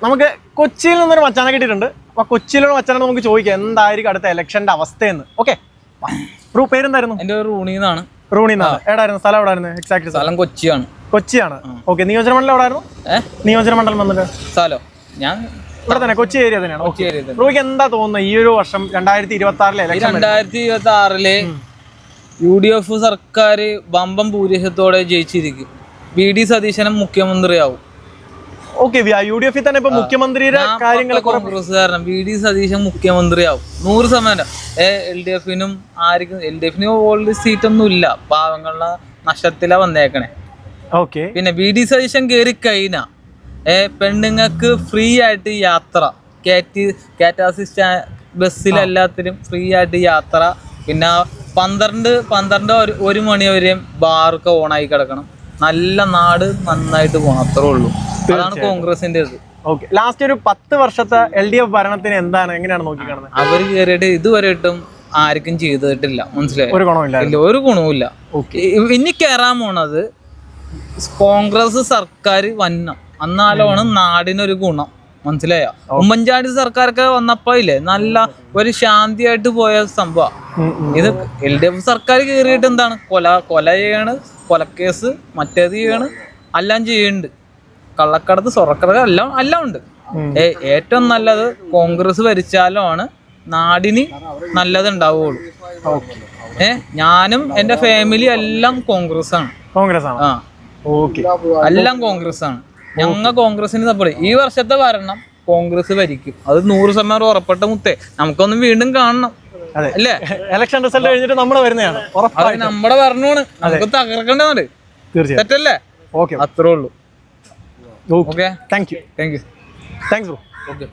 നമുക്ക് കൊച്ചിയിൽ നിന്നൊരു മച്ചാനെ കിട്ടിയിട്ടുണ്ട്. അപ്പൊ കൊച്ചിയിലുള്ള മച്ചാനെ നമുക്ക് ചോദിക്കാം എന്തായിരിക്കും അടുത്ത ഇലക്ഷന്റെ അവസ്ഥയെന്ന്. ഓക്കെ, പേരെന്തായിരുന്നു? എന്റെ റൂണിന്നാണ്. റൂണിന്നാണ്. എവിടായിരുന്നു സ്ഥലം? എവിടായിരുന്നു എക്സാക്ട് സ്ഥലം? കൊച്ചിയാണ്. കൊച്ചിയാണ്. ഓക്കെ, നിയോജന മണ്ഡലം എവിടായിരുന്നു? നിയോജന മണ്ഡലം വന്നിട്ട് സ്ഥലം ഞാൻ ഇവിടെ തന്നെ, കൊച്ചി ഏരിയ തന്നെയാണ്. റൂക്ക് എന്താ തോന്നുന്നത് ഈ ഒരു വർഷം 2026 2026 UDF സർക്കാർ ബമ്പം ഭൂരിപക്ഷത്തോടെ ജയിച്ചിരിക്കും. VD സതീശനും മുഖ്യമന്ത്രിയാവും. ഓക്കെ, UDF തന്നെ ഇപ്പൊ മുഖ്യമന്ത്രിയുടെ കാര്യങ്ങൾ കോൺഗ്രസ്സുകാരനും VD സതീശൻ മുഖ്യമന്ത്രിയാവും 100%. LDF-നും ആർക്കും LDF-ന് ഓൾറെഡി സീറ്റൊന്നും ഇല്ല, പാവങ്ങളുടെ നഷ്ടത്തിലാ വന്നേക്കണേ. ഓക്കെ, പിന്നെ VD സതീശൻ കയറി കഴിഞ്ഞ പെണ്ണുങ്ങൾക്ക് ഫ്രീ ആയിട്ട് യാത്ര, KTC ബസ്സിലെല്ലാത്തിനും ഫ്രീ ആയിട്ട് യാത്ര. പിന്നെ 12-1 മണി വരെയും ബാറൊക്കെ ഓണായി കിടക്കണം. നല്ല നാട് നന്നായിട്ട് പോകണം, അത്രേ ഉള്ളൂ. അതാണ് കോൺഗ്രസിന്റെ ഇത്. ലാസ്റ്റ് ഒരു 10 വർഷത്തെ LDF ഭരണത്തിന് എങ്ങനെയാണ് നോക്കിക്കാണുന്നത്? അവര് കയറിയിട്ട് ഇതുവരെയായിട്ടും ആർക്കും ചെയ്തിട്ടില്ല, മനസ്സിലായി? ഒരു ഗുണമില്ല, ഒരു ഗുണവുമില്ല. ഇനി കയറാൻ പോണത് കോൺഗ്രസ് സർക്കാർ വന്നം, എന്നാലാണ് നാടിനൊരു ഗുണം, മനസ്സിലായോ? ഉമ്മൻചാണ്ടി സർക്കാരൊക്കെ വന്നപ്പോ ഇല്ലേ നല്ല ഒരു ശാന്തിയായിട്ട് പോയ സംഭവം. ഇത് LDF സർക്കാർ കയറിയിട്ട് എന്താണ് കൊല ചെയ്യാണ്, കൊലക്കേസ് മറ്റേത് ചെയ്യാണ്, എല്ലാം ചെയ്യുന്നുണ്ട്. കള്ളക്കടത്ത്, സ്വർണ്ണക്കടത്ത് എല്ലാം ഉണ്ട്. ഏറ്റവും നല്ലത് കോൺഗ്രസ് ഭരിച്ചാലാണ് നാടിന് നല്ലത് ഉണ്ടാവുള്ളൂ. ഞാനും എന്റെ ഫാമിലി എല്ലാം കോൺഗ്രസ് ആണ്. എല്ലാം കോൺഗ്രസ് ആണ്. ഞങ്ങൾ കോൺഗ്രസിന് സപ്പോർട്ട്. ഈ വർഷത്തെ ഭരണം കോൺഗ്രസ് ഭരിക്കും, അത് 100% ഉറപ്പെട്ട മുത്തേ. നമുക്കൊന്നും വീണ്ടും കാണണം, അല്ലേ? ഇലക്ഷൻ റിസൾട്ട് കഴിഞ്ഞിട്ട് നമ്മുടെ വരുന്നതാണ്, നമ്മുടെ ഭരണമാണ്, നമുക്ക് തകർക്കേണ്ടതുണ്ട്, തെറ്റല്ലേ? അത്രേ ഉള്ളൂ. Okay, thank you. Thanks bro. Okay.